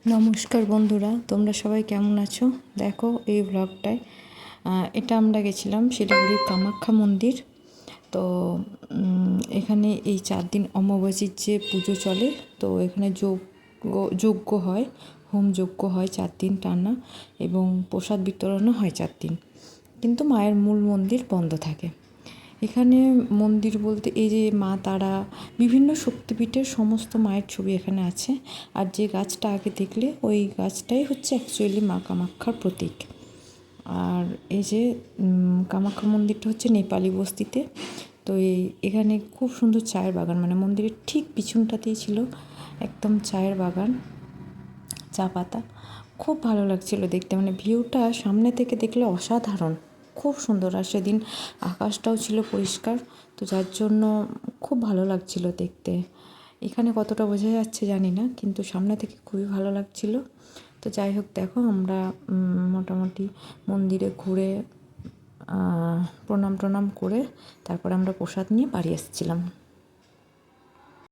নমস্কার বন্ধুরা, তোমরা সবাই কেমন আছো? দেখো এই ব্লগটায় এটা আমরা গেছিলাম শিলিগুড়ির কামাখ্যা মন্দির। তো এখানে এই 4 দিন অমাবস্যার যে পুজো চলে, তো এখানে যজ্ঞ হয়, হোম যজ্ঞ হয় 4 দিন টানা, এবং প্রসাদ বিতরণও হয় 4 দিন। কিন্তু মায়ের মূল মন্দির বন্ধ থাকে। এখানে মন্দির বলতে এই যে মা তারা, বিভিন্ন শক্তিপীঠের সমস্ত মায়ের ছবি এখানে আছে। আর যে গাছটা আগে দেখলে, ওই গাছটাই হচ্ছে অ্যাকচুয়ালি মা কামাখ্যার প্রতীক। আর এই যে কামাখ্যা মন্দিরটা হচ্ছে নেপালি বস্তিতে। তো এখানে খুব সুন্দর চায়ের বাগান, মানে মন্দিরের ঠিক পিছনটাতেই ছিল একদম চায়ের বাগান, চা পাতা। খুব ভালো লাগছিল দেখতে, মানে ভিউটা সামনে থেকে দেখলে অসাধারণ, খুব সুন্দর। আর সেদিন আকাশটাও ছিল পরিষ্কার, তো যার জন্য খুব ভালো লাগছিল দেখতে। এখানে কতটা বোঝা যাচ্ছে জানি না, কিন্তু সামনে থেকে খুবই ভালো লাগছিল। তো যাই হোক, দেখো আমরা মোটামুটি মন্দিরে ঘুরে প্রণাম করে তারপরে আমরা প্রসাদ নিয়ে বাড়ি এসেছিলাম।